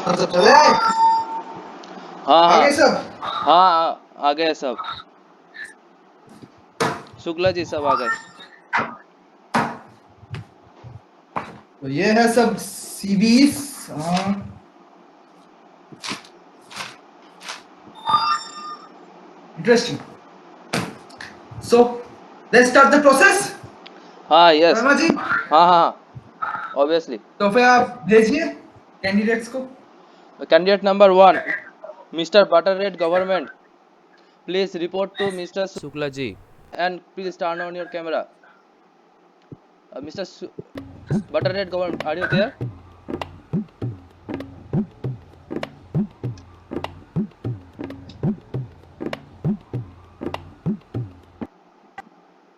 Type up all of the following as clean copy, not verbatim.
सब चले आए? हाँ आ हाँ गए सब? हाँ आ गए सब। शुक्ला जी सब आ गए। तो ये है सब CVs. Interesting. So let's start the process. हाँ यस। शर्मा जी, हाँ हाँ ऑब्वियसली। तो फिर आप भेजिए कैंडिडेट्स को। Candidate number 1 mister Butter red government, please report to mister Shukla ji and please turn on your camera. Mr. Butter Red Government, are you there?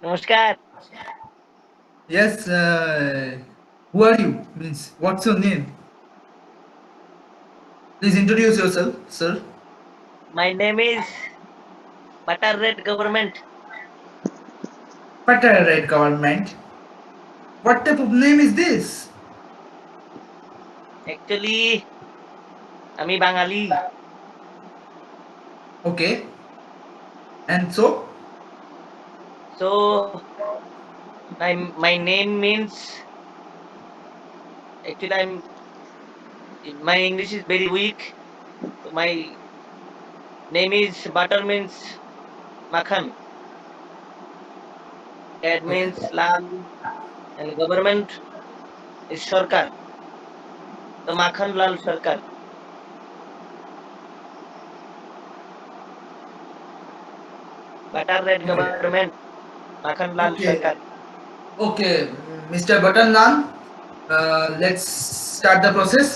नमस्कार। Yes, who are you? Means, what's your name? Please introduce yourself, sir. My name is Butter Red Government. Butter Red Government. What type of name is this? Actually, আমি বাঙালি। Okay. And so? So my name means actually my English is very weak. So my name is butter means makhan. That Okay. means lal and government is sarkar. So makhan lal sarkar. Butter Red Okay. Government makhan lal Okay. sarkar. Okay. Mr. Button Naan, let's start the process.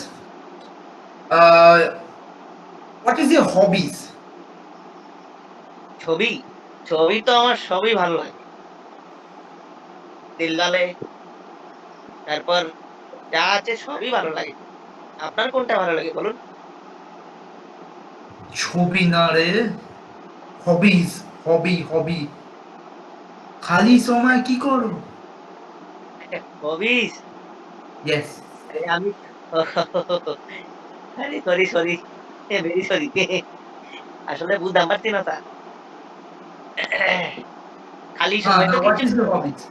Uh, what is your hobbies? ছবি ছবি তো আমার সবই ভালো লাগে। দিলদালে তারপর যা আছে সবই ভালো লাগে। আপনার কোনটা ভালো লাগে বলুন? ছবি না রে, hobbies, hobby. খালি সময় কি করো? হবিস? Yes. আরে আমি আরে সরি ভেরি সরি আসলে বুঝতে পারছি না স্যার। খালি সময় তো Now what কিছু is your hobbies?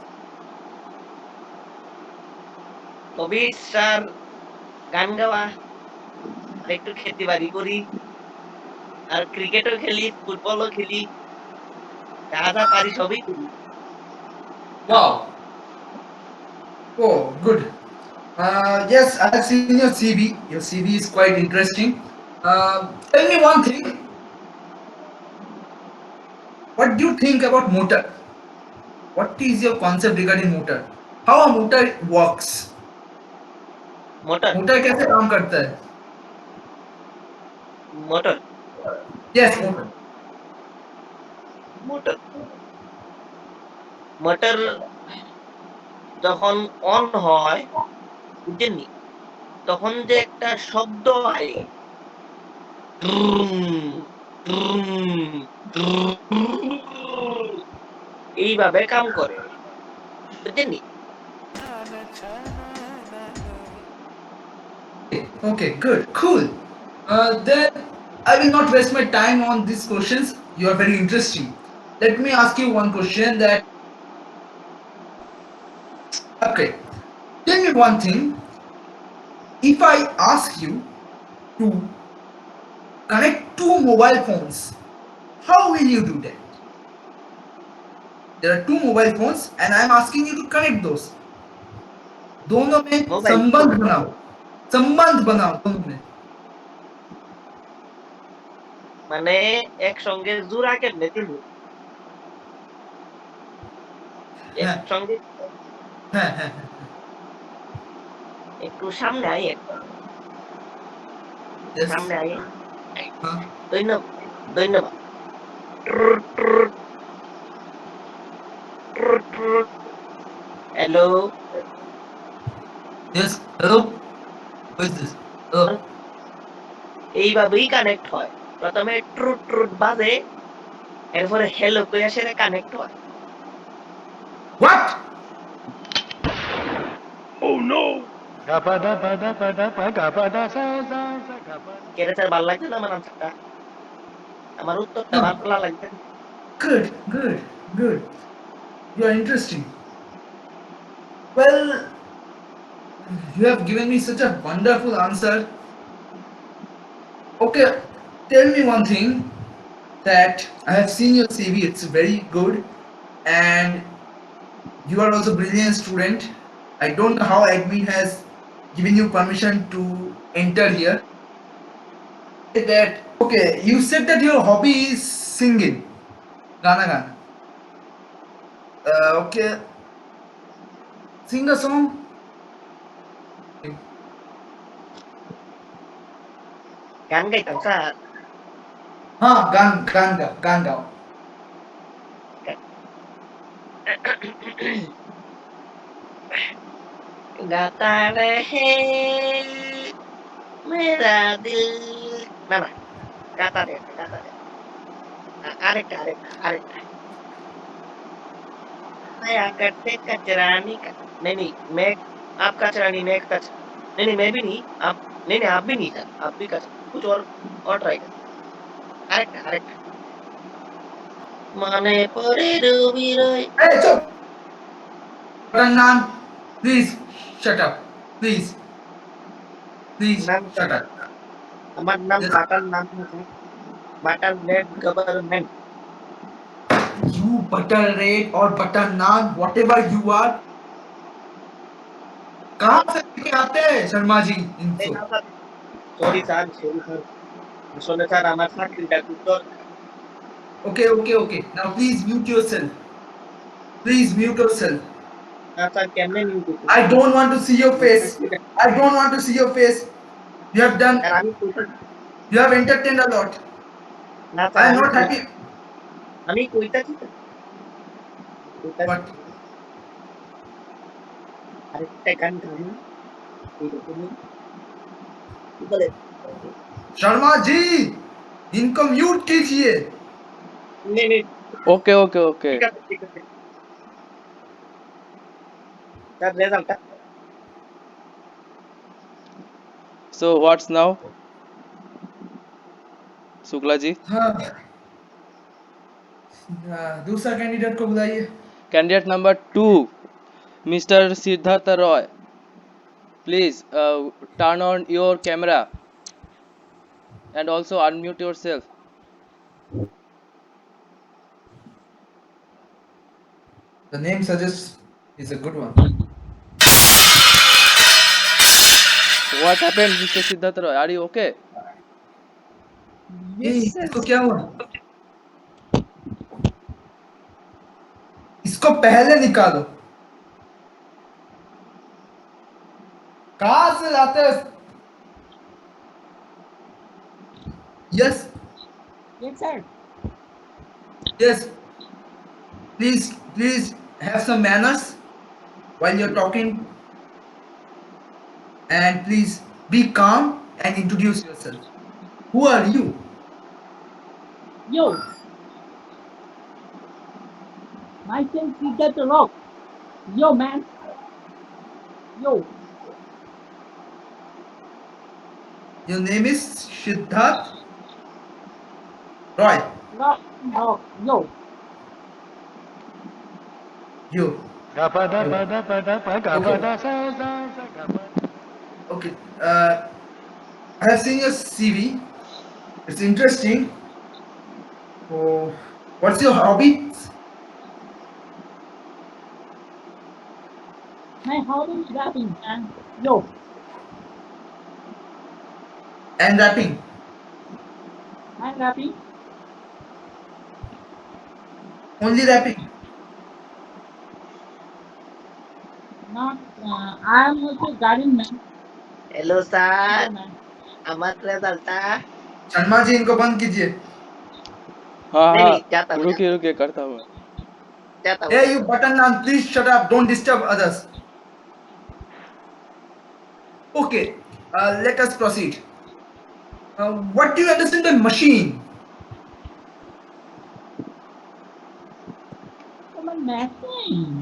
Hobbies sir গান গাওয়া আর একটু খেতে বাড়ি করি আর ক্রিকেটও খেলি ফুটবলও খেলি যা যা পারি সবই করি। Wow. Oh, good. Yes, I have seen your CV. Your CV is quite interesting. Tell me one thing. What do you think about motor? What is your concept regarding motor? How a motor works? Motor motor कैसे काम करता है? Motor Yes, motor. Motor motor যখন on হয় বুঝছেননি তখন যে একটা শব্দ হয় এইভাবে কাম করে বুঝছেননি। Okay, good, cool. Then I will not waste my time on these questions. You are very interesting. Let me ask you one question that. Okay, tell me one thing. If I ask you to connect two mobile phones, how will you do that? There are two mobile phones and I am asking you to connect those. दोनों में mobile संबंध बनाओ, संबंध बनाओ दोनों में। মানে একসঙ্গে জোড়া কেমনে দিব? হ্যাঁ একসঙ্গে হ্যাঁ হ্যাঁ একটু সামনে আই একটু yes সামনে আই। हाँ ধন্যবাদ ধন্যবাদ। Hello yes hello who is this hello এইভাবেই কানেক্ট হয়। প্রথমে ট্রুট ট্রুট বাজে এরপরে হ্যালো কইয়া সেটা কানেক্ট হয়। what Oh no! কেরে স্যার ভালো লাগছে না আমার আনসারটা? আমার উত্তরটা No. ভালো লাগছে না? Good, good, good. You are interesting. Well, you have given me such a wonderful answer. Okay, tell me one thing that I have seen your CV, it's very good, and you are also brilliant student. I don't know how admin has given you permission to enter here. That okay, you said that your hobby is singing. Gana gana. Okay, sing a song. গান গাইতাম sir. हाँ गान गाओ. গাতা রহে মেরা দিল। না, না, গাতা রে না, গাতা রে না। আরেকটা। माया करते कचरानी का। नहीं, मैं आप कचरानी, मैं कचरा। नहीं, मैं भी नहीं, आप नहीं, आप भी नहीं सर, आप भी कचरा। कुछ और ट्राई कर। আরেকটা। মনে পড়ে রবি রয়। Hey, stop. Nan, please shut up. Please নাম shut স্যার, up. আমার নাম Yes. বাটার নাম না sir. Butter net government. You butter red or butter naan, whatever you are. कहाँ से लेके आते हैं शर्मा जी इनको? সরি স্যার, আসলে স্যার আমার চাকরিটা খুব দরকার। Okay. Now please mute yourself. Please mute yourself. না স্যার, কেমনে নিউ দিতে? I don't want to see your আমার face. চাকরিটা I don't want to see your face. You have done. Sir আমি কইতা You have entertained a lot. না I sir am not happy. আমি কইতাছি তো। কইতাছি। But আরেকটা গান গাবো এইরকমই। কি বলে? शर्मा जी इनको म्यूट कीजिए. নেই, Okay. ঠিক আছে। তার রেজাল্টটা So what's now, Shukla ji? हाँ. दूसरा कैंडिडेट को बुलाइए. Candidate number 2, Mr. Siddhartha Roy. Please turn on your camera and also unmute yourself. The name suggests is a good one. What happened, Mr. Siddhartha Roy? Are you okay? इसको क्या हुआ? इसको पहले निकालो. कहाँ से लाते हो? Yes. Yes, sir. Yes. Please have some manners while you're talking, and please be calm and introduce yourself. Who are you? Yo. Myself Siddhartha Rock. Yo, man. Yo. Your name is Siddharth Roy. Rock. Rock. Yo. You. Okay. I have seen your CV. It's interesting. Oh, what's your hobby? My hobby is rapping, man. Yo. And rapping. I'm rapping. Only rapping. Not. I'm also garden man. Hello sir, Yo, man. আমার রেজাল্টটা शर्मा जी इनको बंद कीजिए. नहीं, हाँ, जाता हूँ, रुकिए करता हूँ. जाता हूँ, Hey, जाता you हूँ। button man, please shut up. Don't disturb others. Okay, let us proceed. What do you understand by machine? I'm a machine.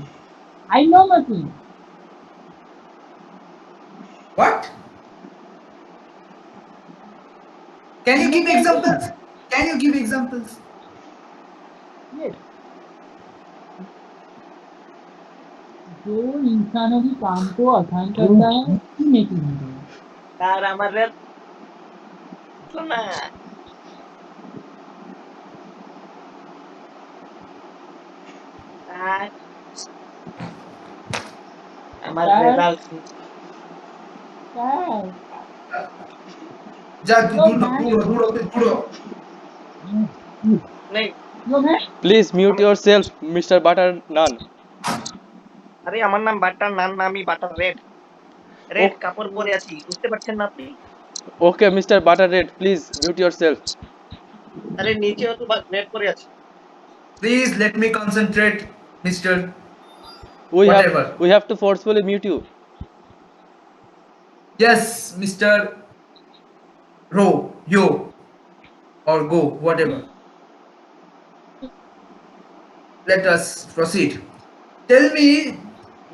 I know machine. What? Can you give examples? Can you give examples? Yes. जो इंसानों की काम को आसान करता है उसकी making है। স্যার আমার রেট না স্যার আমার স্যার। রেজাল্ট Sir, जा Yo, दूर man. दूर दूर होते दूर हो। নেই Yo, man. Please mute yourself, Mr. Butter Naan. আরে আমার নাম বাটার নাম না আমি বাটার রেড রেড Oh. কাপড় পরে আছি বুঝতে পারছেন না আপনি Okay, Mr. Butter Red, please mute yourself. আরে নিচেও তো রেড পরে আছি Please let me concentrate, Mister. Whatever. We have to forcefully mute you. Yes, Mister. Ro, yo, or go, whatever. Let us proceed. Tell me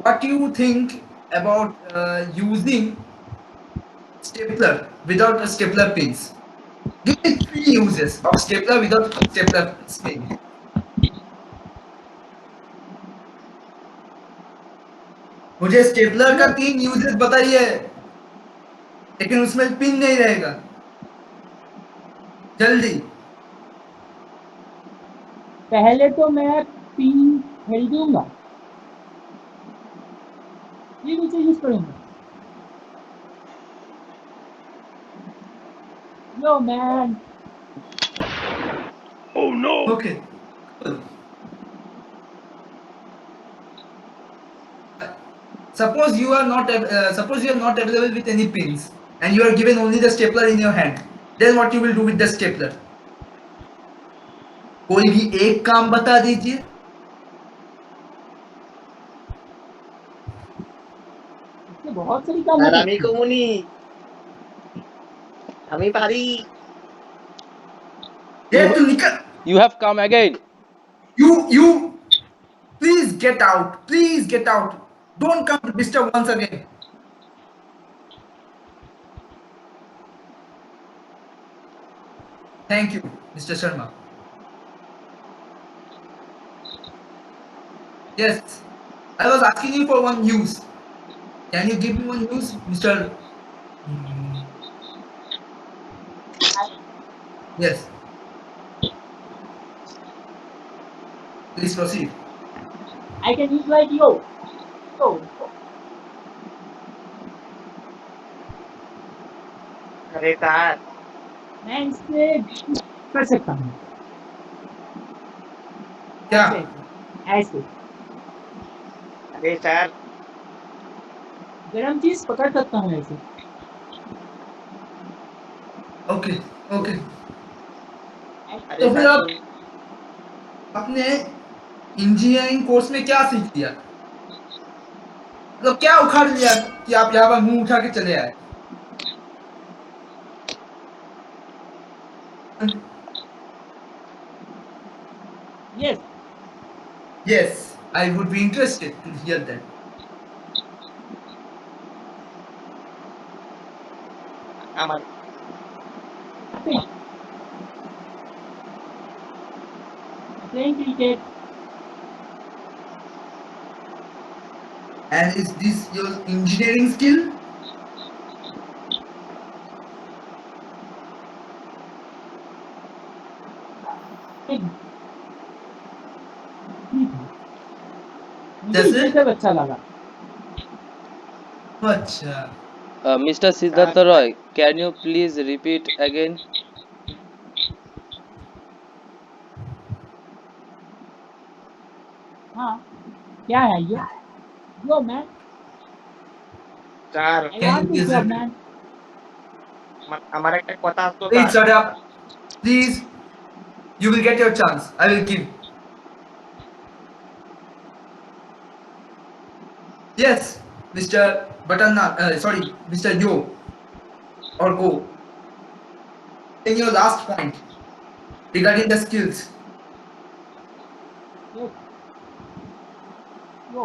what you think about using stapler without a stapler pins. Give me 3 uses of stapler without stapler pin. मुझे stapler का 3 uses बताइए लेकिन उसमें pin नहीं रहेगा जल्दी पहले तो मैं पिन खरीदूंगा फिर उसे यूज करूंगा। Yo, man. Okay. Cool. Suppose you are not available with any pins and you are given only the stapler in your hand. Then what you will do with the stapler? कोई भी एक काम बता दीजिए इससे बहुत सारी काम আর हो আমি सकती है। কমুনি আমি পারি ये तू निकल You have come again. you please get out don't come to disturb once again thank you Mr. Sharma yes I was asking you for one use can you give me one use Mr. Yes please proceed I can use like yo. Yo. আরে sir मैं इससे कर सकता हूँ क्या ऐसे আরে sir गरम चीज पकड़ सकता हूँ ऐसे। ओके ओके আরে तो फिर স্যার आपने इंजीनियरिंग कोर्स में क्या सीख लिया मतलब क्या उखाड़ लिया कि आप यहाँ पर मुंह उठा के चले आए Yes. Yes, I would be interested to hear that. আমার Playing cricket. And is this your engineering skill? मुझे जैसे? ये सब अच्छा लगा। अच्छा Mr. Siddhartha Roy, can you please repeat again? हाँ क्या है ये? Yo, man. Sir I Can want you this please job, repeat? man. আমার একটা কথা আসতো Please sir shut up. Please, you will get your chance. I will give. Yes, Mr. Batanna, sorry, Mr. Yo or Go. In your last point regarding the skills, Yes. Yo.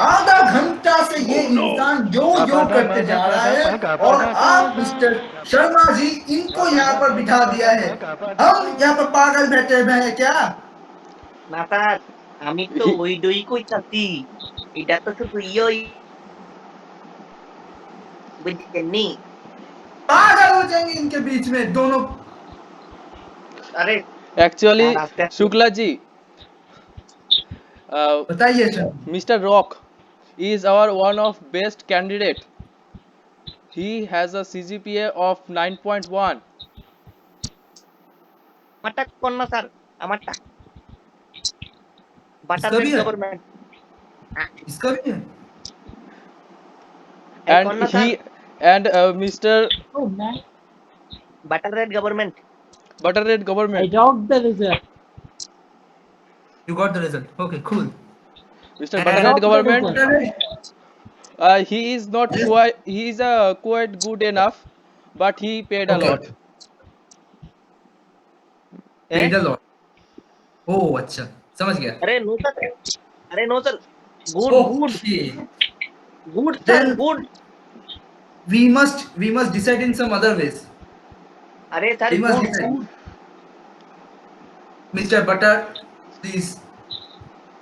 आधा घंटा से ये इंसान यो यो करते जा रहा है और आप मिस्टर शर्मा जी इनको यहाँ पर बिठा दिया है। हम यहाँ पर पागल बैठे हुए हैं क्या? না স্যার আমি তো He, ওই ডই কইতাছি এটা তো শুধু ইয়ই বুঝছেন নি पागल हो जाएंगे इनके बीच में दोनों। আরে actually, স্যার আস্তে আস্তে Shukla ji, बताइए sir. Mr. Rock is our one of best candidate. He has a CGPA of 9.1. আমারটা কোন না স্যার আমারটা বাটার इसका রেড भी है, গভর্নমেন্ট इसका भी है। এই And কোন না sir he and Mr. Oh man, butter red government Butter Red I Government, doubted the result. You got the result. Okay, cool. Mr. I Butter And Red doubted the Government, result. he is not quite, he is quite good enough, but he paid a okay, lot. हैं paid a lot. Oh, अच्छा, समझ गया। अरे no sir अरे no sir good good Okay, good sir then good we must decide in some other ways. अरे सर We must good decide. Good Mr. Butter, please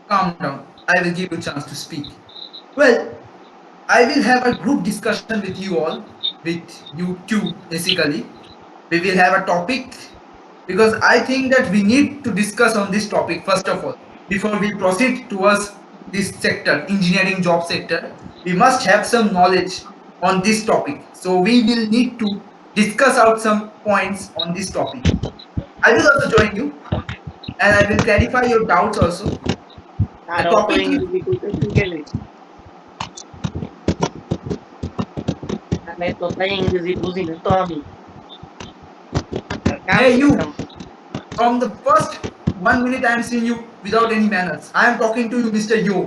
calm down. I will give you a chance to speak. Well, I will have a group discussion with you all, with you two basically. We will have a topic because I think that we need to discuss on this topic first of all. Before we proceed towards this sector, engineering job sector, we must have some knowledge on this topic. So we will need to discuss out some points on this topic. I will also join you and I will clarify your doubts also. আর The অত topic is ইংরেজি কইতেছেন কেন আমি তো তাই ইংরেজি বুঝি না তো আমি আর কাম hey you. করতাম From the first 1 minute I am seeing you without any manners. I am talking to you, Mr. Yo.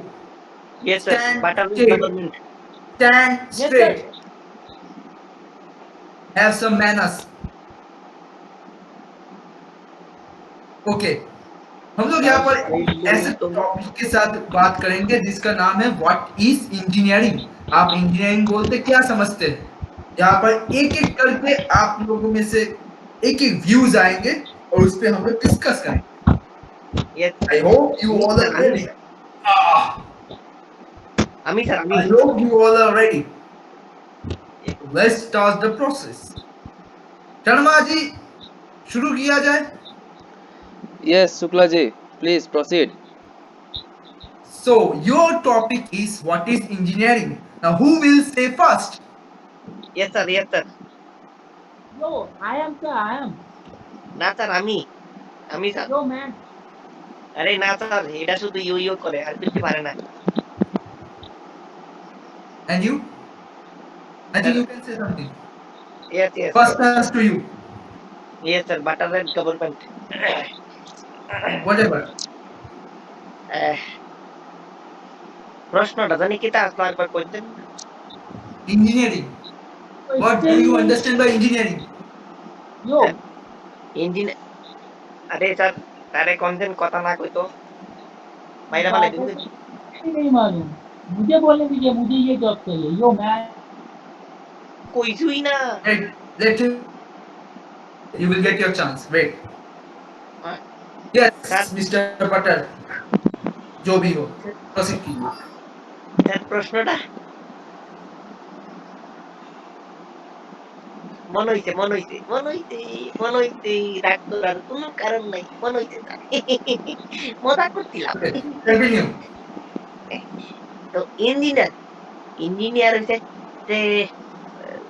Yes sir Stand butter red straight. Government Stand Yes, sir. straight. Have some manners. Okay. हम लोग यहाँ पर ऐसे topic के साथ बात करेंगे जिसका नाम है व्हाट इज इंजीनियरिंग। आप इंजीनियरिंग बोलते क्या समझते हैं? यहाँ पर एक एक करके आप लोगों में से एक एक व्यूज आएंगे और उस पर हम लोग डिस्कस करेंगे। Yes I hope you all sir are ready. Ah, আমি স্যার আমি I hope you all are ready. Let's start the process. Sharma ji शुरू किया जाए। Yes, Shukla ji, please proceed. So your topic is what is engineering. Now who will say first? Yes sir Yo, I am, sir. I am. না sir আমি আমি sir Yo, man. আরে না sir এটা শুধু ইউ ইউ করে আর কিছু পারে না And you? I think Sir. you can say something. Yes First chance to you. Yes sir butter red government Whatever. প্রশ্নটা জানি কি তা আসলো একবার কইতেন Engineering. So What do still, you understand by engineering? yo, engine আরে sir তারে কোনদিন কথা না কইতো মাইরা বালাই দিন मुझे नहीं मालूम. मुझे बोलने दीजिए, मुझे ये जॉब चाहिए. Yo, man. কইছুই না Wait, let you. You will get your chance. Wait. हाँ, Yes, Sir. Mr. Butter. जो भी हो, proceed कीजिए. স্যার প্রশ্নটা মন হইছে রাগ করার কোনো কারণ নাই মন হইছে স্যার মজা করছিলাম Okay, continue. তো ইঞ্জিনিয়ার হইছে যে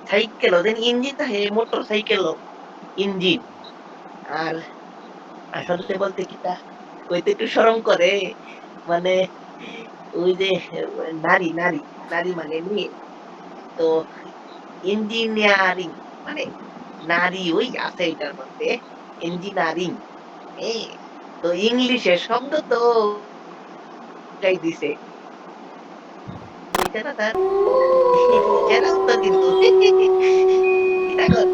সাইকেল ওদের ইঞ্জিন তো হে মোটর সাইকেল ইঞ্জিন আর আসলে বলতে কি তা কইতে একটু শরম করে মানে ওই যে নারী নারী নারী মানে মেয়ে তো ইঞ্জিনিয়ারিং মানে নারী ওই আছে এটার মধ্যে ইঞ্জিনিয়ারিং তো ইংলিশের শব্দ তো গাই দিছে বুঝছে না স্যার এরা তো কিন্তু এটা কর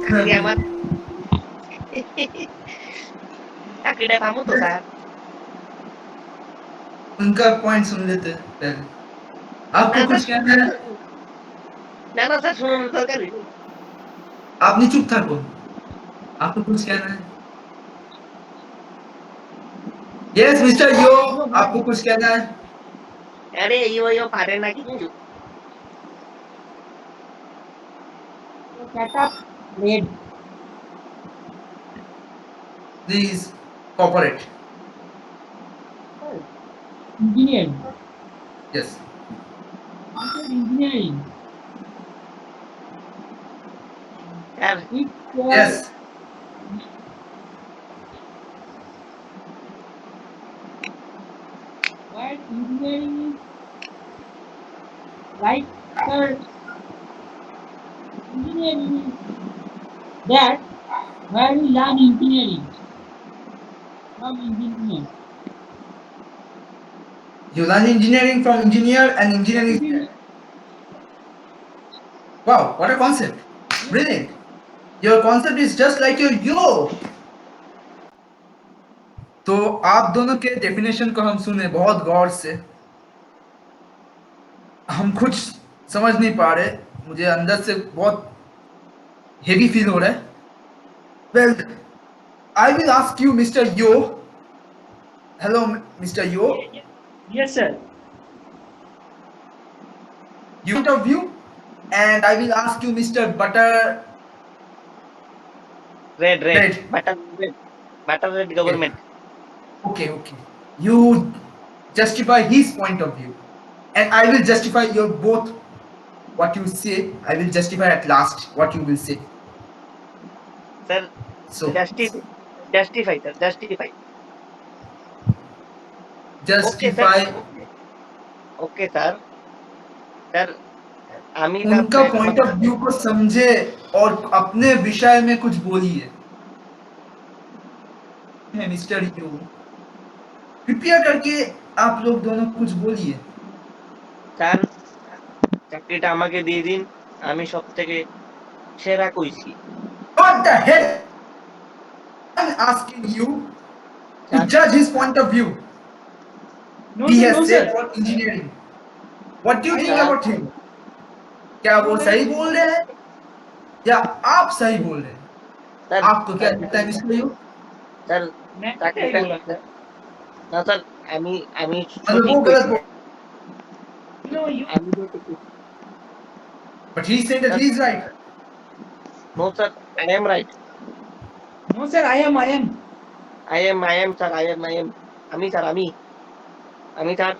চাকরি আমার চাকরিটা পাবো তো স্যার उनका पॉइंट सुन लेते हैं पहले। आपको না कुछ স্যার कहना है? না না স্যার শোনানোর দরকার নেই। आपने चुप থাকো। आपको कुछ कहना है? यस मिस्टर यो, आपको कुछ कहना है? আরে ইয়ো পারে না কিচ্ছু। Shut up, red. Please cooperate. Engineering. Yes I said engineering. Sir It's yes where engineering is like, sir, engineering is that where we learn engineering from engineer. You learn engineering from engineer and engineering. Wow, what a concept! Brilliant. Your concept is just like your yo. तो आप दोनों के definition को हम सुने बहुत गौर से। हम कुछ समझ नहीं पा रहे, मुझे अंदर से बहुत हेवी फील हो रहा है। Well, I will ask you mister yo. Hello mister yo, Yes, sir. you point of view, and I will ask you Mr. Butter red Red. Butter red government. Okay, okay. You justify his point of view, and I will justify your both. What you say, I will justify at last what you will say. Sir So, justify sir justify. Okay sir justify okay sir sir আমি তার उनका point of view को समझे और अपने विषय में कुछ बोलिए। है मिस्टर यू, कृपया करके आप लोग दोनों कुछ बोलिए। স্যার চাকরিটা আমাকে দিয়ে দিন, আমি সব থেকে সেরা কইছি। What the hell? I'm asking you to sir judge his point of view. No, He sir, has no, said sir. for engineering. What do you think sir. about him? क्या वो सही बोल रहे हैं या आप सही बोल रहे हैं? স্যার आपको क्या लगता है मिस्टर यू? স্যার मैं চাকরিটা बोला था. না স্যার আমি আমি मतलब সঠিক वो गलत কইছি। बोल, No, you. আমি সঠিক কইছি। but he said that he is right. No sir I am right. No, sir, I am. I am sir I am আমি স্যার আমি sir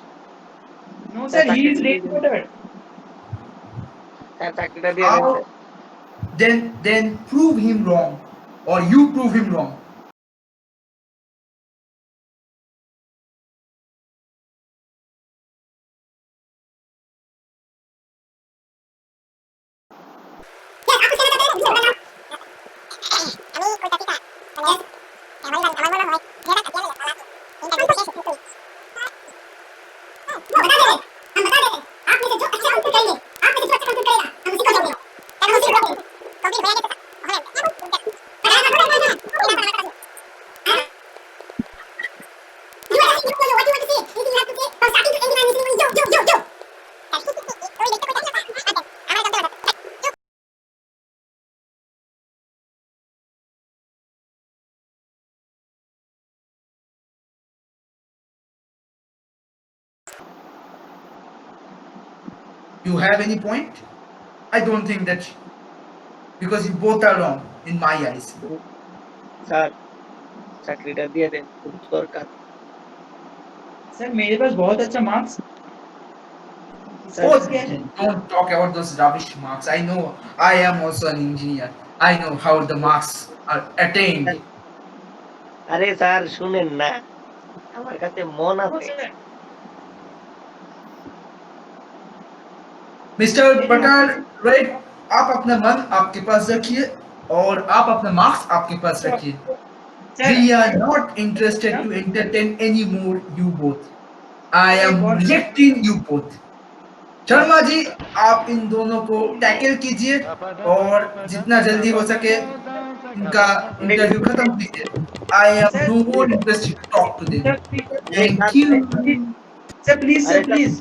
No, sir sir, he is চাকরিটা দিয়ে red দেন voter. Sir চাকরিটা দিয়ে দেন How? Sir. Then prove him wrong, or you prove him wrong. You have any point? I don't think that, because you both are wrong in my eyes. Sir চাকরিটা দিয়ে দেন খুব দরকার। Sir मेरे पास बहुत अच्छा marks. Oh, don't talk about those rubbish marks. I know, I am also an engineer. I know how the marks are attained. আরে sir শুনেন না, আমার কাছে মন আছে। मिस्टर बटर राइट, आप अपना मन आपके पास रखिए और आप अपना मार्क्स आपके पास रखिए. We are not interested to entertain anymore you both. I am rejecting you both. Sharma ji, आप इन दोनों को टैकल कीजिए और जितना जल्दी हो सके इनका इंटरव्यू खत्म कीजिए. I am no more interested to talk to them. Thank you. Sir, please, अरे sir, please.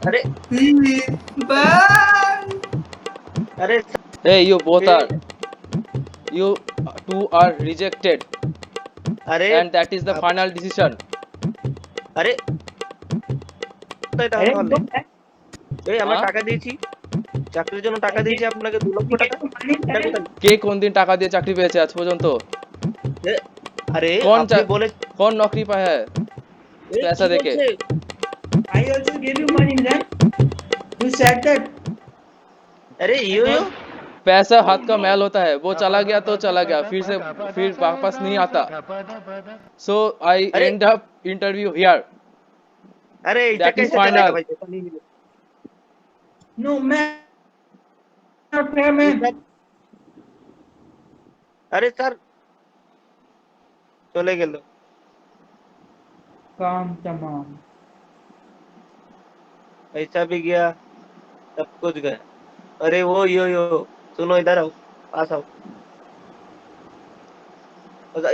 अरे Please. Bye. अरे Hey, you both A, are. You two are rejected, अरे and that is the आप final decision. अरे তাই আরে তাহলে একদম এই আমরা হ্যাঁ? টাকা দিয়েছি চাকরির জন্য টাকা দিয়েছি আপনাকে 2 লক্ষ টাকা এটা কোথায় কে কোন দিন টাকা দিয়ে চাকরি পেয়েছে আজ পর্যন্ত? এ, আরে कौन আপনি বলে कौन नौकरी पाया है এ, पैसा কি देके? বলছে I also gave you money, right? You said that. अरे यो पैसा हाथ का मैल होता है, वो चला गया तो चला गया, फिर वापस नहीं आता. So I अरे end up interview here. अरे ऐसा That is कैसे चलेगा final. भाई ऐसा नहीं मिलेगा। No, man. Not fair, ये man. सर अरे सर চলে গেল काम तमाम। पैसा भी गया सब कुछ गया अरे वो यो सुनो इधर आओ पास आओ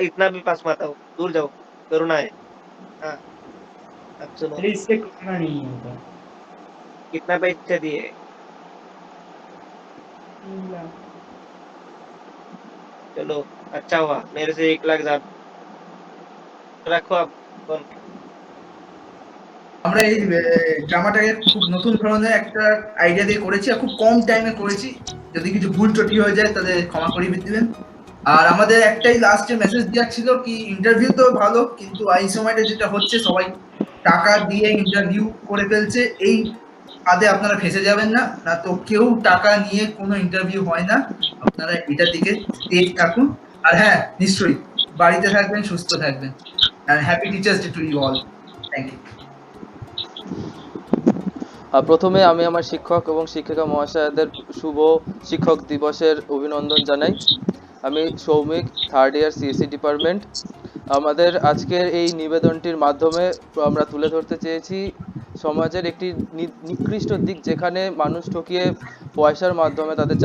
इतना भी पास मत आओ दूर जाओ करुणा है हाँ अब सुनो अरे इससे करना नहीं होता। कितना पैसे दिए 3 लाख। चलो अच्छा हुआ मेरे से 1 लाख ज्यादा रखो आप फोन আমরা এই ড্রামাটাকে খুব নতুন ধরনের একটা আইডিয়া দিয়ে করেছি আর খুব কম টাইমে করেছি। যদি কিছু ভুল ত্রুটি হয়ে যায় তাহলে ক্ষমা করে দিবেন। আর আমাদের একটাই লাস্টে মেসেজ দেওয়ার ছিল কি ইন্টারভিউ তো ভালো কিন্তু এই সময়টা যেটা হচ্ছে সবাই টাকা দিয়ে ইন্টারভিউ করে ফেলছে এই ফাঁদে আপনারা ফেঁসে যাবেন না না তো কেউ টাকা নিয়ে কোনো ইন্টারভিউ হয় না আপনারা এটার দিকে স্টেজ থাকুন আর হ্যাঁ নিশ্চয়ই বাড়িতে থাকবেন সুস্থ থাকবেন and happy teachers day to you all thank you প্রথমে আমি আমার শিক্ষক এবং শিক্ষিকা মহাশয়দের শুভ শিক্ষক দিবসের অভিনন্দন জানাই। আমি সৌমিক, 3rd ইয়ার সিএসসি ডিপার্টমেন্ট। আমাদের আজকের এই নিবেদনটির মাধ্যমে আমরা তুলে ধরতে চেয়েছি সমাজের একটি নিকৃষ্ট দিক যেখানে মানুষ ঠকিয়ে পয়সার মাধ্যমে তাদের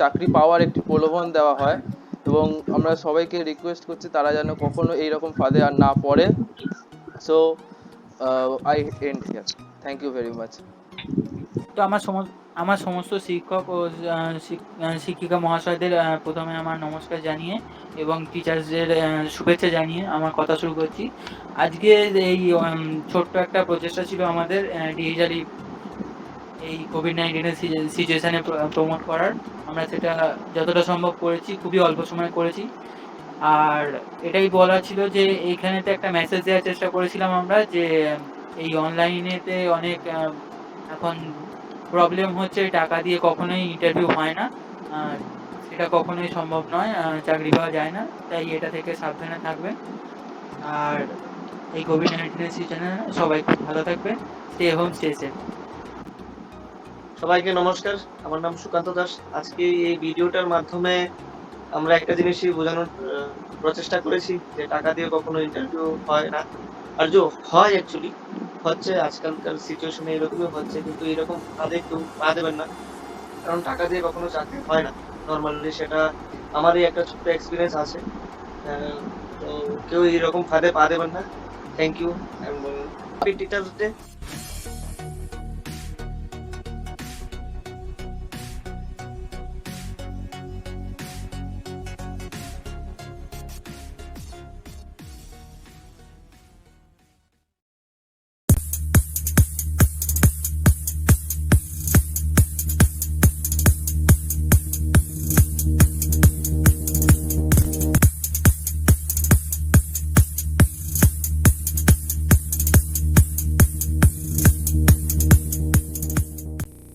চাকরি পাওয়ার একটি প্রলোভন দেওয়া হয় এবং আমরা সবাইকে রিকোয়েস্ট করছি তারা যেন কখনো এইরকম ফাঁদে আর না পড়ে। So I end here. Thank you very much. তো আমার সমস্ত শিক্ষক ও শিক্ষিকা মহাশয়দের প্রথমে আমার নমস্কার জানিয়ে এবং টিচার্সদের শুভেচ্ছা জানিয়ে আমার কথা শুরু করছি। আজকে এই ছোট্ট একটা প্রচেষ্টা ছিল আমাদের ডিজিটালি এই কোভিড-19 সিচুয়েশনে প্রমোট করার। আমরা সেটা যতটা সম্ভব করেছি, খুবই অল্প সময়ে করেছি। আর এটাই বলার ছিল যে এইখানেতে একটা মেসেজ দেওয়ার চেষ্টা করেছিলাম আমরা যে এই অনলাইনেতে অনেক এখন প্রবলেম হচ্ছে, টাকা দিয়ে কখনোই ইন্টারভিউ হয় না, সেটা কখনোই সম্ভব নয়, চাকরি পাওয়া যায় না। তাই এটা থেকে সাবধানে থাকবেন আর এই কোভিড-19 সিজনে সবাই খুব ভালো থাকবেন। Stay home, stay safe. সবাইকে নমস্কার আমার নাম সুকান্ত দাস আজকে এই ভিডিওটার মাধ্যমে আমরা একটা জিনিসই বোঝানোর প্রচেষ্টা করেছি যে টাকা দিয়ে কখনো ইন্টারভিউ হয় না আর যে হয় অ্যাকচুয়ালি হচ্ছে আজকালকার সিচুয়েশনে এরকমই হচ্ছে কিন্তু এরকম ফাঁদে কেউ পা দেবেন না কারণ টাকা দিয়ে কখনো চাকরি হয় না নর্মালি সেটা আমারই একটা ছোট্ট এক্সপিরিয়েন্স আছে তো কেউ এরকম ফাঁদে পা দেবেন না thank you happy teachers day